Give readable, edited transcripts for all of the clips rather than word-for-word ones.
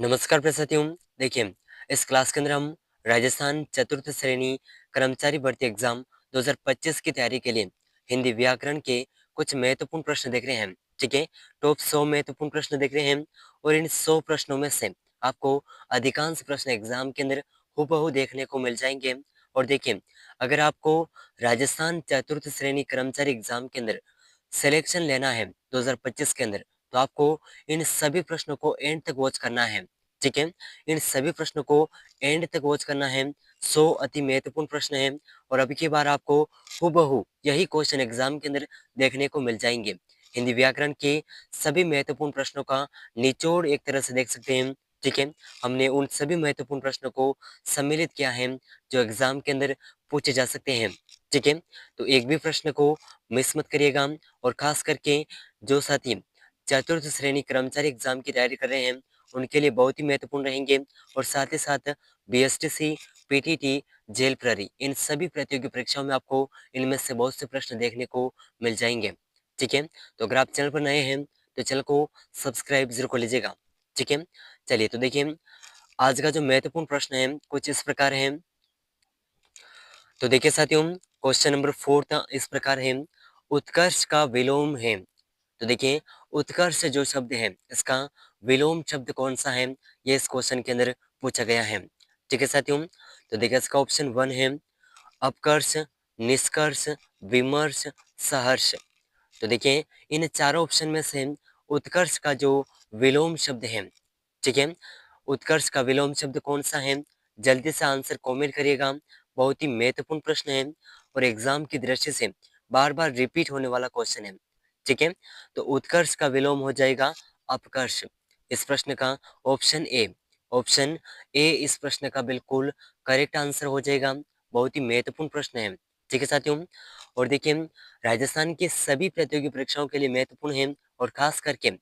नमस्कार प्रिय साथियों। देखिए, इस क्लास के अंदर हम राजस्थान चतुर्थ श्रेणी कर्मचारी भर्ती एग्जाम 2025 की तैयारी के लिए हिंदी व्याकरण के कुछ महत्वपूर्ण प्रश्न देख रहे हैं। ठीक है, टॉप 100 महत्वपूर्ण प्रश्न देख रहे हैं और इन 100 प्रश्नों में से आपको अधिकांश प्रश्न एग्जाम के अंदर हूबहू देखने को मिल जाएंगे। और देखिए, अगर आपको राजस्थान चतुर्थ श्रेणी कर्मचारी एग्जाम के अंदर सिलेक्शन लेना है 2025 के अंदर, तो आपको इन सभी प्रश्नों को एंड तक वॉच करना है। ठीक है, इन सभी प्रश्नों को एंड तक वॉच करना है। 100 अति महत्वपूर्ण प्रश्न हैं और अभी की बार आपको हूबहू यही क्वेश्चन एग्जाम के अंदर देखने को मिल जाएंगे। हिंदी व्याकरण के सभी महत्वपूर्ण प्रश्नों का निचोड़ एक तरह से देख सकते हैं। ठीक है, हमने उन सभी महत्वपूर्ण प्रश्नों को सम्मिलित किया है जो एग्जाम के अंदर पूछे जा सकते हैं। ठीक है, तो एक भी प्रश्न को मिस मत करिएगा। और खास करके जो साथी चतुर्थ श्रेणी कर्मचारी एग्जाम की तैयारी कर रहे हैं उनके लिए बहुत ही महत्वपूर्ण रहेंगे। और साथ ही साथ बीएसटीसी, पीटीटी, जेल प्रहरी, इन सभी प्रतियोगी परीक्षाओं में आपको इनमें से बहुत से प्रश्न देखने को मिल जाएंगे। ठीक है, तो अगर आप चैनल पर नए हैं तो चैनल को सब्सक्राइब जरूर कर लीजिएगा। ठीक है, चलिए तो देखिए, आज का जो महत्वपूर्ण प्रश्न है कुछ इस प्रकार है। तो देखिए साथियों, क्वेश्चन नंबर 4 था इस प्रकार है, उत्कर्ष का विलोम है। तो देखिए, उत्कर्ष जो शब्द है इसका विलोम शब्द कौन सा है, ये इस क्वेश्चन के अंदर पूछा गया है। ठीक है साथियों, तो देखिए इसका ऑप्शन 1 है अपकर्ष, निष्कर्ष, विमर्श, सहर्ष। तो देखिए, इन चारों ऑप्शन में से उत्कर्ष का जो विलोम शब्द है, ठीक है, उत्कर्ष का विलोम शब्द कौन सा है, जल्दी से आंसर कमेंट करिएगा। बहुत ही महत्वपूर्ण प्रश्न है और एग्जाम की दृष्टि से बार बार रिपीट होने वाला क्वेश्चन है। ठीक है, तो उत्कर्ष का विलोम हो जाएगा अपकर्ष। इस प्रश्न का ऑप्शन ए, ऑप्शन ए इस प्रश्न का बिल्कुल करेक्ट आंसर हो जाएगा। बहुत ही महत्वपूर्ण प्रश्न है। ठीक है साथियों, और देखिए, राजस्थान की सभी प्रतियोगी परीक्षाओं के लिए महत्वपूर्ण है और खास करके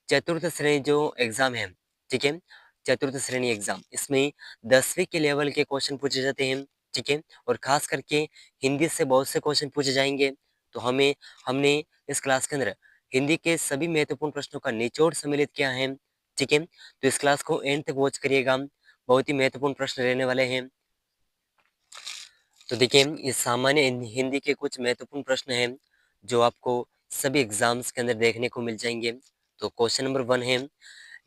चतुर्थ श्रेणी जो एग्जाम है, ठीक है, चतुर्थ श्रेणी एग्जाम, इसमें 10वीं के लेवल के क्वेश्चन पूछे जाते हैं। ठीक है, और खास करके हिंदी से बहुत से क्वेश्चन पूछे जाएंगे। तो हमने इस क्लास के अंदर हिंदी के सभी महत्वपूर्ण प्रश्नों का निचोड़ सम्मिलित किया है। ठीक है, तो इस क्लास को एंड तक वॉच करिएगा, बहुत ही महत्वपूर्ण प्रश्न रहने वाले हैं। तो देखिए, ये सामान्य हिंदी के कुछ महत्वपूर्ण प्रश्न हैं जो आपको सभी एग्जाम्स के अंदर देखने को मिल जाएंगे। तो क्वेश्चन नंबर 1 है,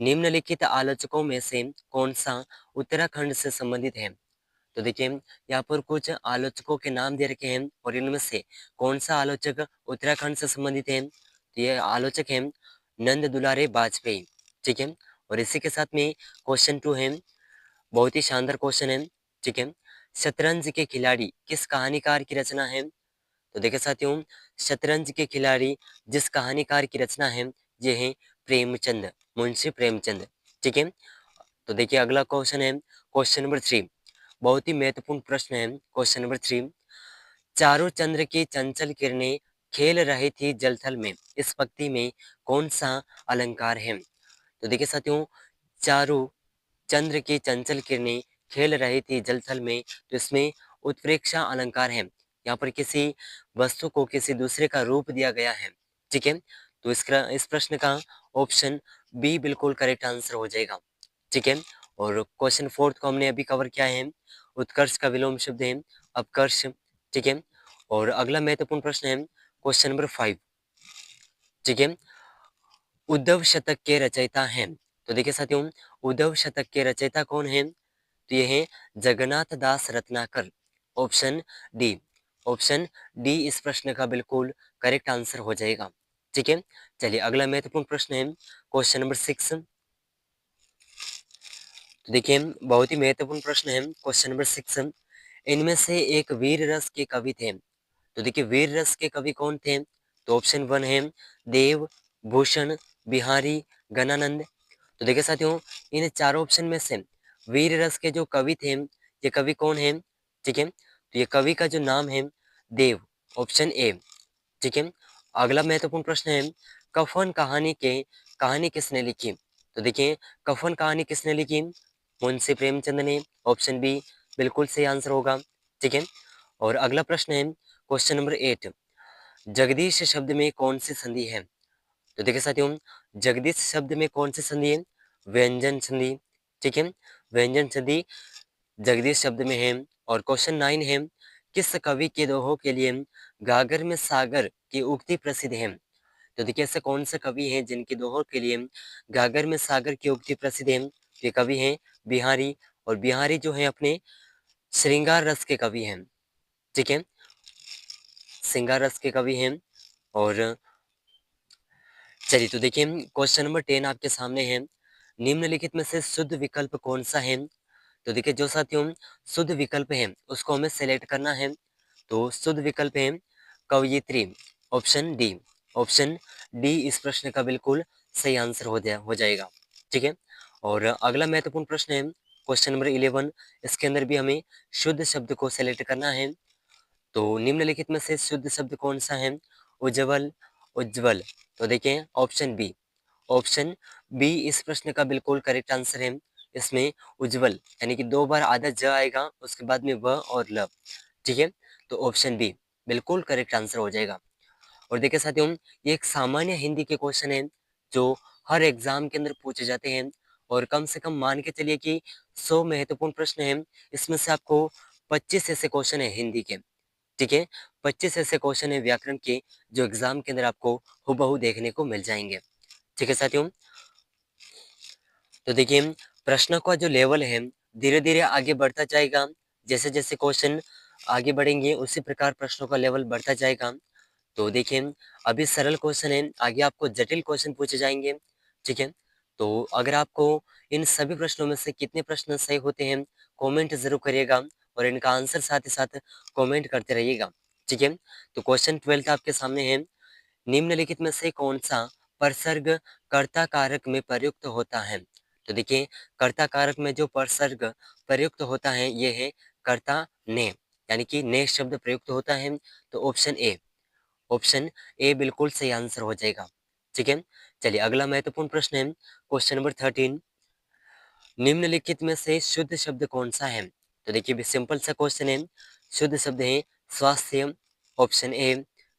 निम्नलिखित आलोचकों में से कौन सा उत्तराखंड से संबंधित है। तो देखिए, यहाँ पर कुछ आलोचकों के नाम दे रखे हैं और इनमें से कौन सा आलोचक उत्तराखंड से संबंधित है। तो ये आलोचक है नंद दुलारे वाजपेयी। ठीक है, और इसी के साथ में क्वेश्चन 2 है, बहुत ही शानदार क्वेश्चन है। ठीक है, शतरंज के खिलाड़ी किस कहानीकार की रचना है। तो देखिए साथियों, शतरंज के खिलाड़ी जिस कहानीकार की रचना है ये है प्रेमचंद, मुंशी प्रेमचंद। ठीक है, तो देखिए अगला क्वेश्चन है क्वेश्चन नंबर 3, बहुत ही महत्वपूर्ण प्रश्न है क्वेश्चन नंबर 3, चारों चंद्र की चंचल किरणें खेल रही थी जलथल में, इस पंक्ति में कौन सा अलंकार है। तो देखिए साथियों, चारों चंद्र की चंचल किरणें खेल रही थी जलथल में, तो इसमें उत्प्रेक्षा अलंकार है। यहाँ पर किसी वस्तु को किसी दूसरे का रूप दिया गया है। ठीक है, तो इसका इस प्रश्न का ऑप्शन बी बिल्कुल करेक्ट आंसर हो जाएगा। ठीक है, और क्वेश्चन 4 को हमने अभी कवर किया है, उत्कर्ष का विलोम शब्द है अपकर्ष। ठीक है, और अगला महत्वपूर्ण प्रश्न है क्वेश्चन नंबर 5। ठीक है, उद्धव शतक के रचयिता हैं। तो देखिए साथियों, उद्धव शतक के रचयिता कौन है, तो ये है Jagannath Das Ratnakar. Option D, option D इस प्रश्न का बिल्कुल करेक्ट आंसर हो जाएगा। ठीक है, चलिए अगला महत्वपूर्ण प्रश्न है क्वेश्चन नंबर 6। तो देखिए, बहुत ही महत्वपूर्ण प्रश्न है क्वेश्चन नंबर 6, इनमें से एक वीर रस के कवि थे। तो देखिए, वीर रस के कवि कौन थे। तो ऑप्शन 1 है देव, भूषण, बिहारी, गणानंद। तो देखिए साथियों, इन चारों ऑप्शन में से वीर रस के जो कवि थे ये कवि कौन है। ठीक है, तो ये कवि का जो नाम है देव, ऑप्शन ए। ठीक है, अगला महत्वपूर्ण प्रश्न है कफन कहानी किसने लिखी। तो देखिए, कफन कहानी किसने लिखी, मुंशी प्रेमचंद ने। ऑप्शन बी बिल्कुल सही आंसर होगा। ठीक है, और अगला प्रश्न है क्वेश्चन नंबर 8, जगदीश शब्द में कौन सी संधि है। तो देखिए साथियों, जगदीश शब्द में कौन सी संधि है, व्यंजन संधि, ठीक है। व्यंजन संधि जगदीश शब्द में है। और क्वेश्चन 9 है, किस कवि के दोहों के लिए गागर में सागर की उक्ति प्रसिद्ध है? तो देखिए ऐसे कौन से कवि हैं जिनके दोहों के लिए गागर में सागर की उक्ति प्रसिद्ध है? ये कवि हैं बिहारी, और बिहारी जो है अपने श्रृंगार रस के कवि हैं, ठीक है, श्रृंगार रस के कवि हैं। और चलिए तो देखिए क्वेश्चन नंबर 10 आपके सामने है, निम्नलिखित में से शुद्ध विकल्प कौन सा है? तो देखिए जो साथियों शुद्ध विकल्प है उसको हमें सेलेक्ट करना है। तो शुद्ध विकल्प है कवयित्री, ऑप्शन डी। ऑप्शन डी इस प्रश्न का बिल्कुल सही आंसर हो जाएगा, ठीक है। और अगला महत्वपूर्ण प्रश्न है क्वेश्चन नंबर 11, इसके अंदर भी हमें शुद्ध शब्द को सेलेक्ट करना है। तो निम्नलिखित में से शुद्ध शब्द कौन सा है? उज्जवल, उज्जवल। तो देखिए ऑप्शन बी, ऑप्शन बी इस प्रश्न का बिल्कुल करेक्ट आंसर है। इसमें उज्जवल यानी कि 2 बार आधा ज आएगा, उसके बाद में व और ल, ठीक है। तो ऑप्शन बी बिल्कुल करेक्ट आंसर हो जाएगा। और देखिए साथियों ये एक सामान्य हिंदी के क्वेश्चन है जो हर एग्जाम के अंदर पूछे जाते हैं, और कम से कम मान के चलिए कि 100 महत्वपूर्ण प्रश्न हैं, इसमें से आपको 25 ऐसे क्वेश्चन है हिंदी के, ठीक है। 25 ऐसे क्वेश्चन है व्याकरण के जो एग्जाम के अंदर आपको हूबहू देखने को मिल जाएंगे, ठीक है साथियों। तो देखिए प्रश्नों का जो लेवल है धीरे धीरे आगे बढ़ता जाएगा, जैसे जैसे क्वेश्चन आगे बढ़ेंगे उसी प्रकार प्रश्नों का लेवल बढ़ता जाएगा। तो देखिए अभी सरल क्वेश्चन है, आगे आपको जटिल क्वेश्चन पूछे जाएंगे, ठीक है। तो अगर आपको इन सभी प्रश्नों में से कितने प्रश्न सही होते हैं कमेंट जरूर करिएगा, और इनका आंसर साथ ही साथ कमेंट करते रहिएगा, ठीक है। तो क्वेश्चन 12 आपके सामने है, निम्नलिखित में से कौन सा परसर्ग कर्ता कारक में प्रयुक्त होता है? तो देखिए कर्ता कारक में जो परसर्ग प्रयुक्त होता है ये है कर्ता ने, यानी कि ने शब्द प्रयुक्त होता है। तो ऑप्शन ए, ऑप्शन ए बिल्कुल सही आंसर हो जाएगा, ठीक है। चलिए अगला महत्वपूर्ण प्रश्न है क्वेश्चन नंबर 13, निम्नलिखित में से शुद्ध शब्द कौन सा है? तो देखिए सिंपल सा क्वेश्चन है, शुद्ध शब्द है स्वास्थ्य, ऑप्शन ए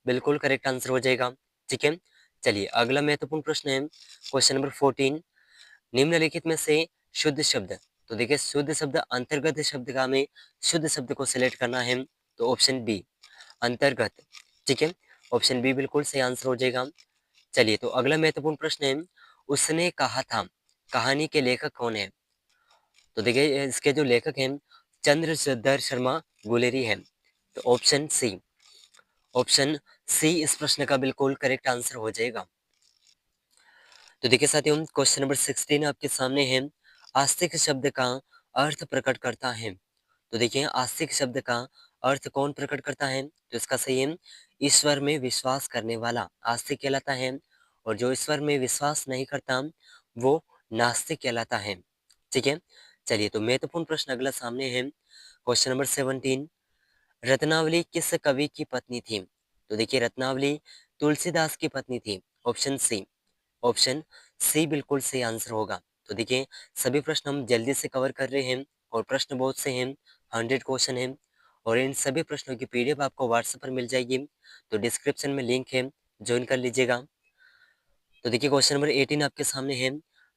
बिल्कुल करेक्ट आंसर हो जाएगा, ठीक है। चलिए अगला महत्वपूर्ण प्रश्न है क्वेश्चन नंबर 14, निम्नलिखित में से शुद्ध शब्द, तो देखिए शुद्ध शब्द अंतर्गत शब्द का हमें शुद्ध शब्द को सिलेक्ट करना है। तो ऑप्शन बी अंतर्गत, ठीक है, ऑप्शन बी बिल्कुल सही आंसर हो जाएगा। चलिए तो अगला महत्वपूर्ण प्रश्न है, उसने कहा था कहानी के लेखक कौन है? तो देखिए इसके जो लेखक हैं चंद्रशेखर शर्मा गुलेरी हैं। तो ऑप्शन सी, ऑप्शन सी इस प्रश्न का बिल्कुल करेक्ट आंसर हो जाएगा। तो देखिए साथियों क्वेश्चन नंबर 16 आपके सामने है, आस्तिक शब्द का अर्थ प्रकट करता है। तो देखिए आस्तिक शब्द का अर्थ कौन प्रकट करता है? तो इसका सही है ईश्वर में विश्वास करने वाला आस्तिक कहलाता है, और जो ईश्वर में विश्वास नहीं करता वो नास्तिक कहलाता है, ठीक है। चलिए तो महत्वपूर्ण प्रश्न अगला सामने है क्वेश्चन नंबर 17, रत्नावली किस कवि की पत्नी थी? तो देखिए रत्नावली तुलसीदास की पत्नी थी, ऑप्शन सी, ऑप्शन सी बिल्कुल सही आंसर होगा। तो देखिए सभी प्रश्न हम जल्दी से कवर कर रहे हैं, और प्रश्न बहुत से हैं, 100 क्वेश्चन हैं, और इन सभी प्रश्नों की पीडीएफ आपको व्हाट्सएप पर मिल जाएगी। तो डिस्क्रिप्शन में लिंक है, ज्वाइन कर लीजिएगा। तो देखिए क्वेश्चन नंबर 18 आपके सामने है,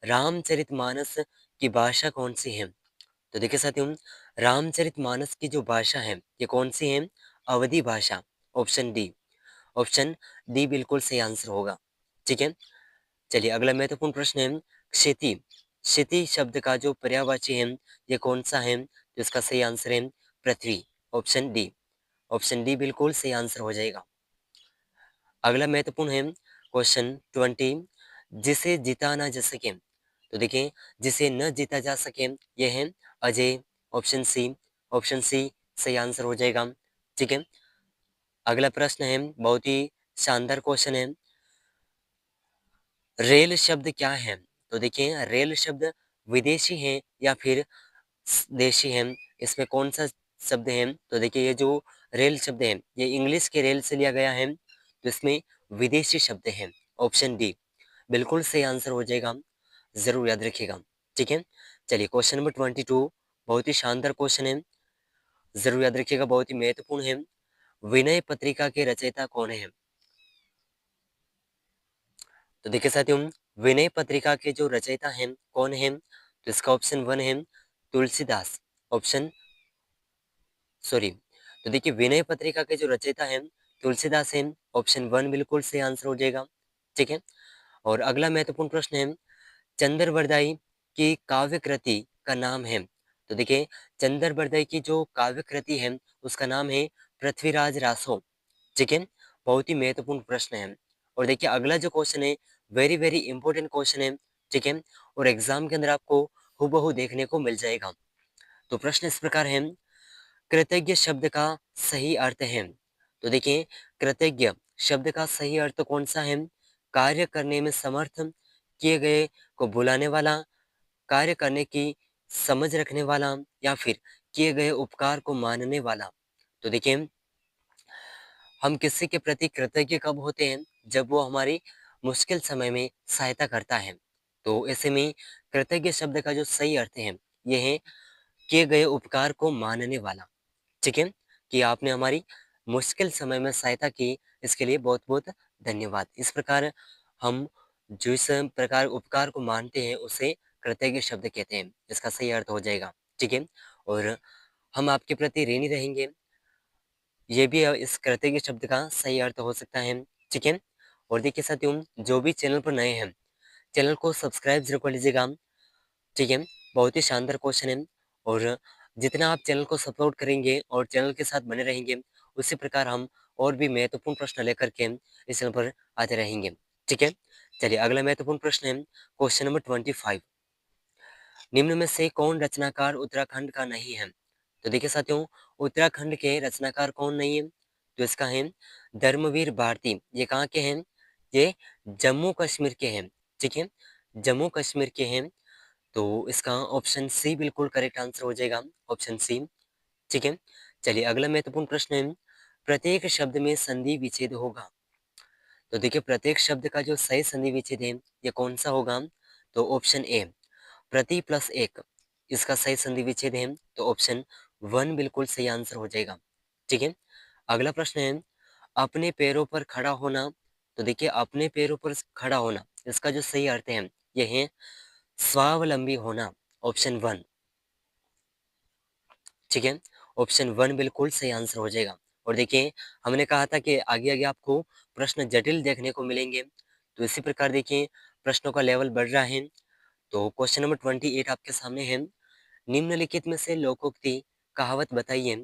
रामचरितमानस की भाषा कौन सी है? तो देखिए साथियों रामचरितमानस की जो भाषा है ये कौन सी है? अवधी भाषा, ऑप्शन डी, ऑप्शन डी बिल्कुल सही आंसर होगा, ठीक है। चलिए अगला महत्वपूर्ण प्रश्न है, क्षिति, क्षिति शब्द का जो पर्यायवाची है ये कौन सा है? तो इसका सही आंसर है पृथ्वी, ऑप्शन डी, ऑप्शन डी बिल्कुल सही आंसर हो जाएगा। अगला महत्वपूर्ण है क्वेश्चन 20, जिसे जीता ना जा सके। तो देखिए जिसे न जीता जा सके ये है Ajay, option C, option C सही आंसर हो जाएगा, ठीक है। अगला प्रश्न है बहुत ही शानदार क्वेश्चन है, रेल शब्द क्या है? तो देखिए रेल शब्द विदेशी है या फिर देशी है, इसमें कौन सा शब्द है? तो देखिए ये जो रेल शब्द है ये इंग्लिश के रेल से लिया गया है, तो इसमें विदेशी शब्द है, ऑप्शन डी बिल्कुल सही आंसर हो जाएगा, जरूर याद रखिएगा, ठीक है। चलिए क्वेश्चन नंबर 22 बहुत ही शानदार क्वेश्चन है, जरूर याद रखिएगा, बहुत ही महत्वपूर्ण है, विनय पत्रिका के रचयिता कौन है? तो देखिए साथियों विनय पत्रिका के जो रचयिता हैं कौन हैं? तो इसका ऑप्शन 1 है तुलसीदास। ऑप्शन सॉरी, तो देखिए विनय पत्रिका के जो रचयिता हैं तुलसीदास हैं। ऑप्शन 1 बिल्कुल सही आंसर हो जाएगा। ठीक है। और अगला महत्वपूर्ण प्रश्न है, चंद्रवरदाई की काव्य कृति का नाम है। तो देखिए चंद्रवरदाई की जो काव्य कृति है उसका नाम है पृथ्वीराज रासो। ठीक है। बहुत ही महत्वपूर्ण प्रश्न है। और देखिए अगला जो क्वेश्चन है वेरी वेरी इंपॉर्टेंट क्वेश्चन है। ठीक है। और एग्जाम के अंदर आपको हूबहू देखने को मिल जाएगा। तो प्रश्न इस प्रकार है, कृतज्ञ शब्द का सही अर्थ है। तो देखिए कृतज्ञ शब्द का सही अर्थ कौन सा है? कार्य करने में समर्थ, किए गए को बुलाने वाला, कार्य करने की समझ रखने वाला, या फिर किए गए उपकार को मानने वाला। तो देखिए हम किसी के प्रति कृतज्ञ कब होते हैं? जब वो हमारी मुश्किल समय में सहायता करता है। तो ऐसे में कृतज्ञ शब्द का जो सही अर्थ है ये है किए गए उपकार को मानने वाला। ठीक है? कि आपने हमारी मुश्किल समय में सहायता की, इसके लिए बहुत-बहुत धन्यवाद। इस प्रकार हम जिस प्रकार उपकार को मानते हैं, उसे कृतज्ञ शब्द कहते हैं। इसका सही अर्थ हो जाएगा। ठीक है? और हम आपके प्रति ऋणी रहेंगे, ये भी इस कृतज्ञ शब्द का सही अर्थ हो सकता है। ठीक है? और देखिए साथियों, जो भी चैनल पर नए हैं, चैनल को सब्सक्राइब ज़रूर कर लीजिएगा। ठीक है? बहुत ही शानदार क्वेश्चन है। और जितना आप चैनल को सपोर्ट करेंगे और चैनल के साथ बने रहेंगे, उसी प्रकार हम और भी महत्वपूर्ण प्रश्न लेकर के इस चैनल पर आते रहेंगे। ठीक है? चलिए अगला महत्वपूर्ण प्रश्न है क्वेश्चन नंबर 25। निम्न में से कौन रचनाकार उत्तराखंड का नहीं है? तो देखिए साथियों, उत्तराखंड के रचनाकार कौन नहीं है? तो इसका है धर्मवीर भारती। ये कहाँ के हैं? ये जम्मू कश्मीर के हैं। ठीक है? जम्मू कश्मीर के हैं। तो इसका ऑप्शन सी बिल्कुल करेक्ट आंसर हो जाएगा। Option C. ठीक है। चलिए अगला महत्वपूर्ण प्रश्न है, प्रत्येक शब्द में संधि विच्छेद होगा। तो देखिए प्रत्येक शब्द का जो सही संधि विच्छेद है ये कौन सा होगा? तो ऑप्शन ए प्रति प्लस एक इसका सही संधि विच्छेद है। तो ऑप्शन 1 बिल्कुल सही आंसर हो जाएगा। ठीक है। अगला प्रश्न है, अपने पैरों पर खड़ा होना। तो देखिए अपने पैरों पर खड़ा होना इसका जो सही अर्थ है ये है स्वावलंबी होना। ऑप्शन 1। ठीक है। ऑप्शन 1 बिल्कुल सही आंसर हो जाएगा। और देखिए हमने कहा था कि आगे आगे आपको प्रश्न जटिल देखने को मिलेंगे। तो इसी प्रकार देखिए प्रश्नों का लेवल बढ़ रहा है। तो क्वेश्चन नंबर 28 आपके सामने है, निम्नलिखित में से लोकोक्ति कहावत बताइए।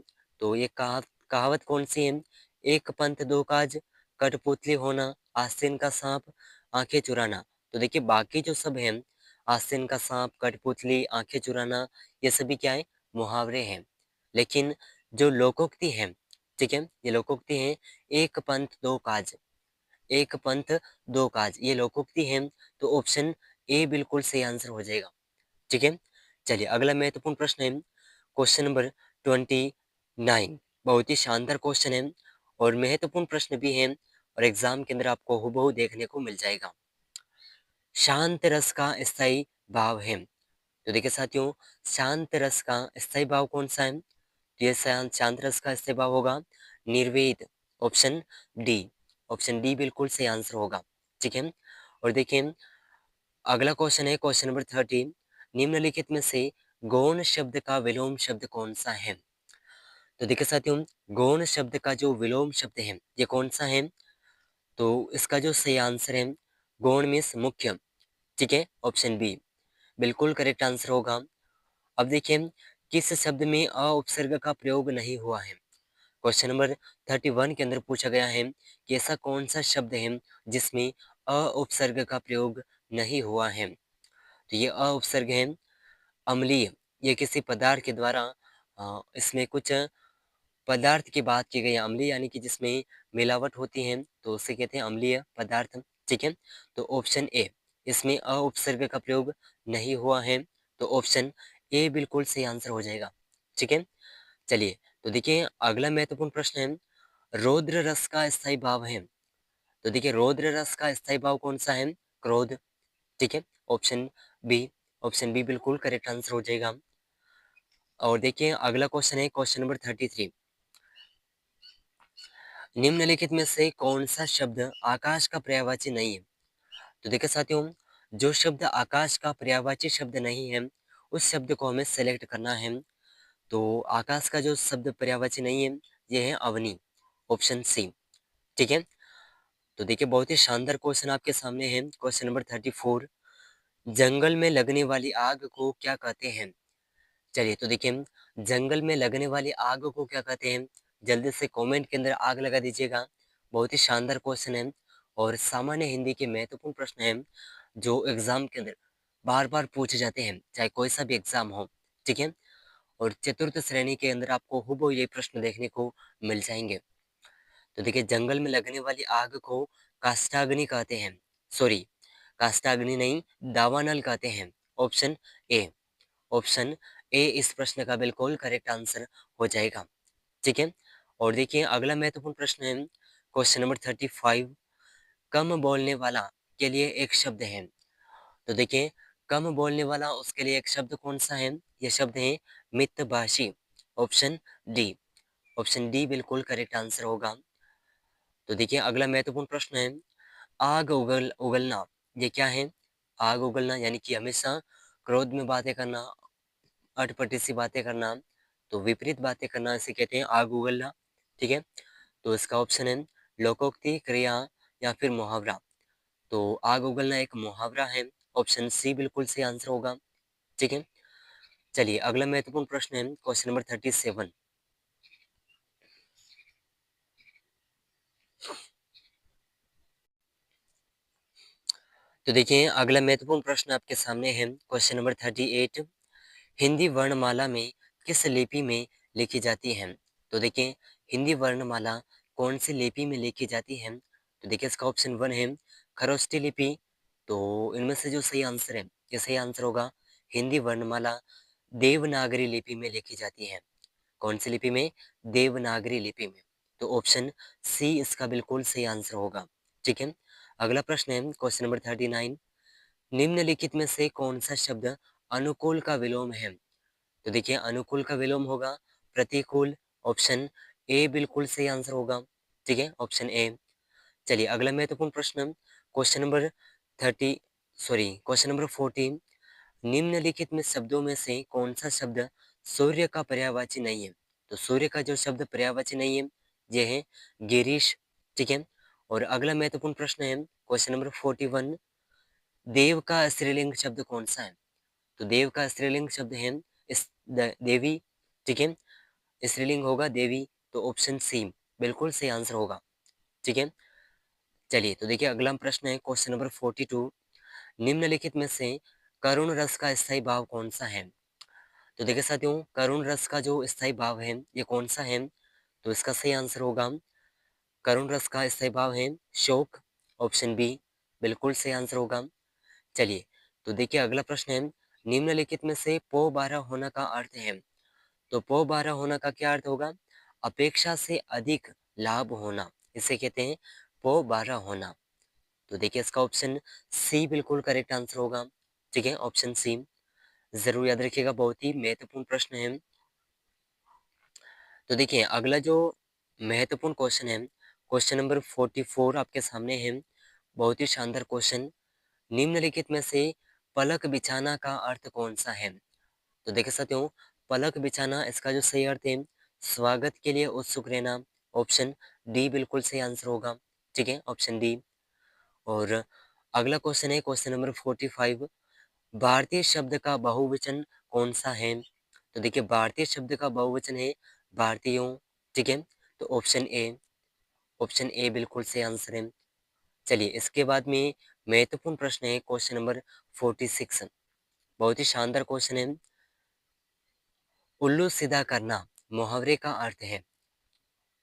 तो ये कहावत कौन सी है? एक पंथ दो काज, कठपुतली होना, आस्तीन का सांप, आंखें चुराना। तो देखिए बाकी जो सब है, आस्तीन का सांप, कठपुतली, आंखें चुराना, ये सभी क्या है? मुहावरे हैं। लेकिन जो लोकोक्ति है, ठीक है, ये लोकोक्ति है, एक पंथ दो काज, एक पंथ दो काज, ये लोकोक्ति है। तो ऑप्शन ए बिल्कुल सही आंसर हो जाएगा। ठीक है। चलिए अगला महत्वपूर्ण प्रश्न है क्वेश्चन नंबर 29। बहुत ही शानदार क्वेश्चन है और महत्वपूर्ण प्रश्न भी है और एग्जाम के अंदर आपको हूबहू देखने को मिल जाएगा। शांत रस का स्थायी भाव है। तो देखिए साथियों, शांत रस का स्थायी भाव कौन सा है? तो ये शांत शांत रस का स्थायी भाव होगा निर्वेद। Option D. ऑप्शन डी बिल्कुल सही आंसर होगा। ठीक है। और देखिए अगला क्वेश्चन है क्वेश्चन नंबर 13, निम्नलिखित में से गौण शब्द का विलोम शब्द कौन सा है? तो देखिए साथियों, गौण शब्द का जो विलोम शब्द है ये कौन सा है? तो इसका जो सही आंसर है गौण मीन्स मुख्य। ठीक है। ऑप्शन बी बिल्कुल करेक्ट आंसर होगा। अब देखिए किस शब्द में अ उपसर्ग का प्रयोग नहीं हुआ है? क्वेश्चन नंबर 31 के अंदर पूछा गया है कि ऐसा कौन सा शब्द है जिसमें अ उपसर्ग का प्रयोग नहीं हुआ है? तो ये अ उपसर्ग है अम्लीय। ये किसी पदार्थ के द्वारा इसमें कुछ पदार्थ की बात की गई है। अम्लीय यानी कि जिसमें मिलावट होती है तो उसे कहते हैं अम्लीय पदार्थ। ठीक है। तो ऑप्शन ए इसमें अ उपसर्ग का प्रयोग नहीं हुआ है। तो ऑप्शन ए बिल्कुल सही आंसर हो जाएगा। ठीक है। चलिए तो देखिए अगला महत्वपूर्ण प्रश्न है, रौद्र रस का स्थायी भाव है। तो देखिए रौद्र रस का स्थायी भाव कौन सा है? क्रोध। ठीक है। Option B. ऑप्शन बी बिल्कुल करेक्ट आंसर हो जाएगा। और देखिए अगला क्वेश्चन है क्वेश्चन नंबर 33, निम्नलिखित में से कौन सा शब्द आकाश का पर्यायवाची नहीं है? तो देखिए साथियों, जो शब्द आकाश का पर्यायवाची शब्द नहीं है, उस शब्द को हमें सेलेक्ट करना है। तो आकाश का जो शब्द पर्यायवाची नहीं है, ये है अवनि, ऑप्शन सी। ठीक है? तो देखिए बहुत ही शानदार क्वेश्चन आपके सामने है। क्वेश्चन नंबर 34, जंगल में लगने वाली आग को क्या कहते हैं? चलिए तो देखिए, जंगल में लगने वाली आग को क्या कहते हैं? जल्दी से कमेंट के अंदर आग लगा दीजिएगा। बहुत ही शानदार क्वेश्चन है और सामान्य हिंदी के महत्वपूर्ण प्रश्न हैं जो एग्जाम के अंदर बार-बार पूछे जाते हैं, चाहे कोई सा भी एग्जाम हो। ठीक है? और चतुर्थ श्रेणी के अंदर आपको हूबहू ये प्रश्न देखने को मिल जाएंगे। तो देखिए, जंगल में लगने वाली आग को काष्ठाग्नि कहते हैं। सॉरी, काष्ठाग्नि नहीं, दावानल कहते हैं। Option A. ऑप्शन ए इस प्रश्न का बिल्कुल करेक्ट आंसर हो जाएगा। ठीक है? और देखिए अगला महत्वपूर्ण प्रश्न है क्वेश्चन नंबर 35, कम बोलने वाला के लिए एक शब्द है। तो देखिए, कम बोलने वाला उसके लिए एक शब्द कौन सा है? ये शब्द है मितभाषी। Option D. ऑप्शन डी बिल्कुल करेक्ट आंसर होगा। तो देखिए अगला महत्वपूर्ण प्रश्न है, आग उगलना ये क्या है? आग उगलना यानी कि हमेशा क्रोध में बातें करना, अटपटी सी बातें करना, तो विपरीत बातें करना इसे कहते हैं आग उगलना। ठीक है? तो इसका ऑप्शन है लोकोक्ति, क्रिया या फिर मुहावरा। तो आग उगलना एक मुहावरा है। ऑप्शन सी बिल्कुल सही आंसर होगा। ठीक है? चलिए अगला महत्वपूर्ण प्रश्न है क्वेश्चन नंबर 37। तो देखिए अगला महत्वपूर्ण प्रश्न आपके सामने है क्वेश्चन नंबर 38, हिंदी वर्णमाला में किस लिपि में लिखी जाती है? तो देखिए, हिंदी वर्णमाला कौन सी लिपि में लिखी जाती है? तो देखिए इसका ऑप्शन 1 है खरोष्ठी लिपि। तो इनमें से जो सही आंसर है, ये सही आंसर होगा हिंदी वर्णमाला देवनागरी लिपि में लिखी जाती है। कौन सी लिपि में? देवनागरी लिपि में। तो ऑप्शन सी इसका बिल्कुल सही आंसर होगा। ठीक है? अगला प्रश्न है क्वेश्चन नंबर 39, निम्नलिखित में से कौन सा शब्द अनुकूल का विलोम है? तो देखिए अनुकूल का विलोम होगा प्रतिकूल। ऑप्शन ए बिल्कुल सही आंसर होगा। ठीक है? Option A. चलिए अगला महत्वपूर्ण प्रश्न क्वेश्चन नंबर 30 क्वेश्चन नंबर 14, निम्नलिखित में शब्दों में से कौन सा शब्द सूर्य का पर्यायवाची नहीं है? तो सूर्य का जो शब्द पर्यायवाची नहीं है, ये है गिरीश। ठीक है? और अगला महत्वपूर्ण प्रश्न है क्वेश्चन नंबर 41, देव का स्त्रीलिंग शब्द कौन सा है? तो देव का स्त्रीलिंग शब्द है देवी। ठीक है? स्त्रीलिंग होगा देवी। तो ऑप्शन सी बिल्कुल सही आंसर होगा। ठीक है? चलिए तो देखिए अगला प्रश्न है क्वेश्चन नंबर 42, निम्नलिखित में से करुण रस का स्थायी भाव कौन सा है? तो देखिए साथियों, करुण रस का जो स्थायी भाव है ये कौन सा है? तो इसका सही आंसर होगा, करुण रस का स्थायी भाव है शोक। ऑप्शन बी बिल्कुल सही आंसर होगा। चलिए तो देखिए अगला प्रश्न है, निम्नलिखित में से पो 12 होना का अर्थ है? तो पो 12 होना का क्या अर्थ होगा? अपेक्षा से अधिक लाभ होना, इसे कहते हैं पो 12 होना। तो देखिए इसका ऑप्शन सी बिल्कुल करेक्ट आंसर होगा। ठीक है? ऑप्शन सी जरूर याद रखिएगा, बहुत ही महत्वपूर्ण प्रश्न है। तो देखिए अगला जो महत्वपूर्ण क्वेश्चन है क्वेश्चन नंबर 44 आपके सामने है। बहुत ही शानदार क्वेश्चन, निम्नलिखित में से पलक बिछाना का अर्थ कौन सा है? तो देखिए साथियों, पलक बिछाना इसका जो सही अर्थ है स्वागत के लिए उत्सुक रहना। ऑप्शन डी बिल्कुल सही आंसर होगा। ठीक है? Option D. और अगला क्वेश्चन है क्वेश्चन नंबर 45, भारतीय शब्द का बहुवचन कौन सा है? तो देखिए भारतीय शब्द का बहुवचन है भारतीयों। ठीक है? तो ऑप्शन ए। ऑप्शन ए बिल्कुल सही आंसर है। चलिए इसके बाद में महत्वपूर्ण प्रश्न है क्वेश्चन नंबर 46, बहुत ही शानदार क्वेश्चन है, उल्लू सीधा करना मुहावरे का अर्थ है?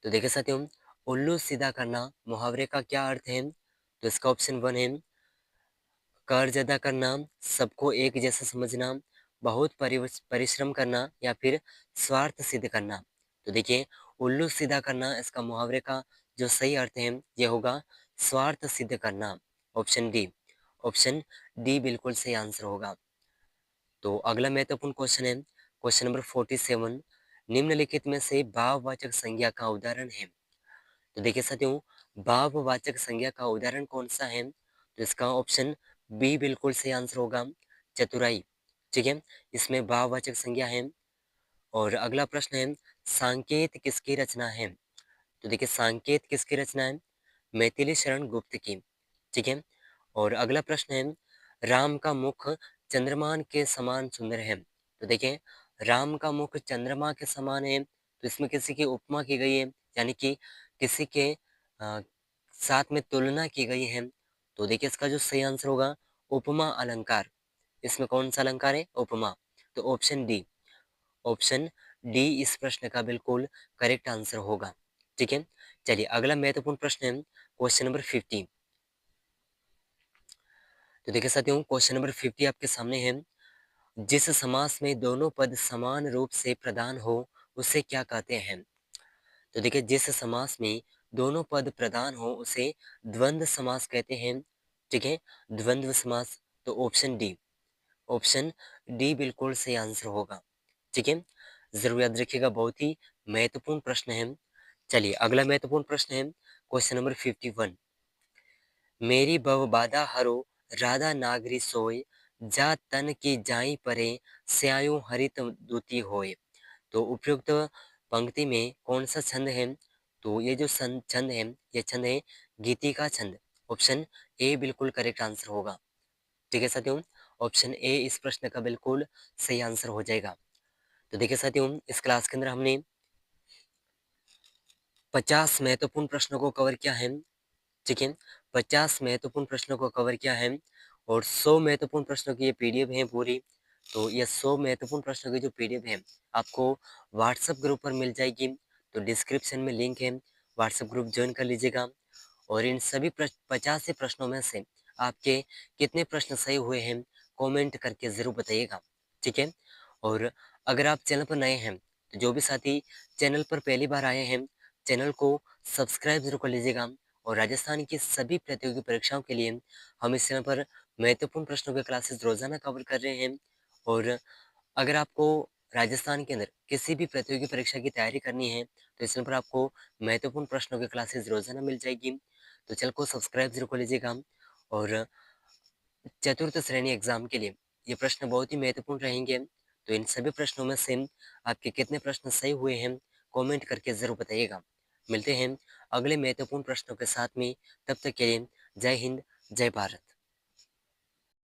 तो देखिए साथियों, उल्लू सीधा करना मुहावरे का क्या अर्थ है? तो इसका ऑप्शन 1 है कर्ज अदा करना, सबको एक जैसा समझना, बहुत परिश्रम करना या फिर स्वार्थ सिद्ध करना। तो देखिए उल्लू सीधा करना इसका मुहावरे का जो सही अर्थ है ये होगा स्वार्थ सिद्ध करना। Option D. ऑप्शन डी बिल्कुल सही आंसर होगा। तो अगला महत्वपूर्ण क्वेश्चन है क्वेश्चन नंबर 47, निम्नलिखित में से भाववाचक संज्ञा का उदाहरण है? तो देखिए साथियों, भाववाचक संज्ञा का उदाहरण कौन सा है? तो इसका ऑप्शन बी बिल्कुल सही आंसर होगा चतुराई। ठीक है, इसमें भाववाचक संज्ञा है। और अगला प्रश्न है, सांकेत किसकी रचना है? तो देखिए सांकेत किसकी रचना है? मैथिली शरण गुप्त की। ठीक है, और अगला प्रश्न है, राम का मुख चंद्रमा के समान सुंदर है। तो देखिए राम का मुख चंद्रमा के समान है, तो इसमें किसी की उपमा की गई है, यानी कि किसी के अ, साथ में तुलना की गई है। तो देखिए इसका जो सही आंसर होगा उपमा अलंकार। इसमें कौन सा अलंकार है? उपमा। तो ऑप्शन डी, ऑप्शन डी इस प्रश्न का बिल्कुल करेक्ट आंसर होगा। ठीक है, चलिए अगला महत्वपूर्ण प्रश्न है क्वेश्चन नंबर 50। तो देखिए साथियों क्वेश्चन नंबर 50 आपके सामने है। जिस समास में दोनों पद समान रूप से प्रधान हो उसे क्या कहते हैं? तो देखिए जिस समास में दोनों पद प्रधान हो उसे द्वंद्व समास कहते हैं। ठीक है, द्वंद्व समास। तो ऑप्शन डी, ऑप्शन डी बिल्कुल सही आंसर होगा। ठीक है, जरूर याद रखिएगा, बहुत ही महत्वपूर्ण प्रश्न है। चलिए अगला महत्वपूर्ण प्रश्न है क्वेश्चन नंबर 51। मेरी भव बाधा हरो राधा नागरी सोय, जा तन की जाई परे स्यायु हरित दूती होय। तो उपयुक्त पंक्ति में कौन सा छंद है? तो ये जो छंद है, ये छंद है गीति का छंद। ऑप्शन ए बिल्कुल करेक्ट आंसर होगा। ठीक है साथियों, ऑप्शन ए इस प्रश्न का बिल्कुल सही आंसर हो जाएगा। तो देखिए साथियों इस क्लास के अंदर हमने 50 महत्वपूर्ण प्रश्नों को कवर किया है। ठीक है, 50 महत्वपूर्ण प्रश्नों को कवर किया है और 100 महत्वपूर्ण प्रश्नों की ये पीडीएफ है पूरी। तो ये 100 महत्वपूर्ण प्रश्नों की जो पीडीएफ है आपको व्हाट्सएप ग्रुप पर मिल जाएगी। तो डिस्क्रिप्शन में लिंक है, व्हाट्सएप ग्रुप ज्वाइन कर लीजिएगा। और इन सभी 50 से प्रश्नों में से आपके कितने प्रश्न सही हुए हैं कमेंट करके ज़रूर बताइएगा। ठीक है, और अगर आप चैनल पर नए हैं तो जो भी साथी चैनल पर पहली बार आए हैं चैनल को सब्सक्राइब जरूर कर लीजिएगा। और राजस्थान की सभी प्रतियोगी परीक्षाओं के लिए हम इस चैनल पर महत्वपूर्ण प्रश्नों के क्लासेस रोजाना कवर कर रहे हैं। और अगर आपको राजस्थान के अंदर किसी भी प्रतियोगी परीक्षा की तैयारी करनी है तो इस चैनल पर आपको महत्वपूर्ण प्रश्नों की क्लासेस रोजाना मिल जाएगी। तो चैनल को सब्सक्राइब जरूर कर लीजिएगा। और चतुर्थ श्रेणी एग्जाम के लिए ये प्रश्न बहुत ही महत्वपूर्ण रहेंगे। तो इन सभी प्रश्नों में से आपके कितने प्रश्न सही हुए हैं कमेंट करके ज़रूर बताइएगा। मिलते हैं अगले महत्वपूर्ण प्रश्नों के साथ में, तब तक के लिए जय हिंद, जय भारत।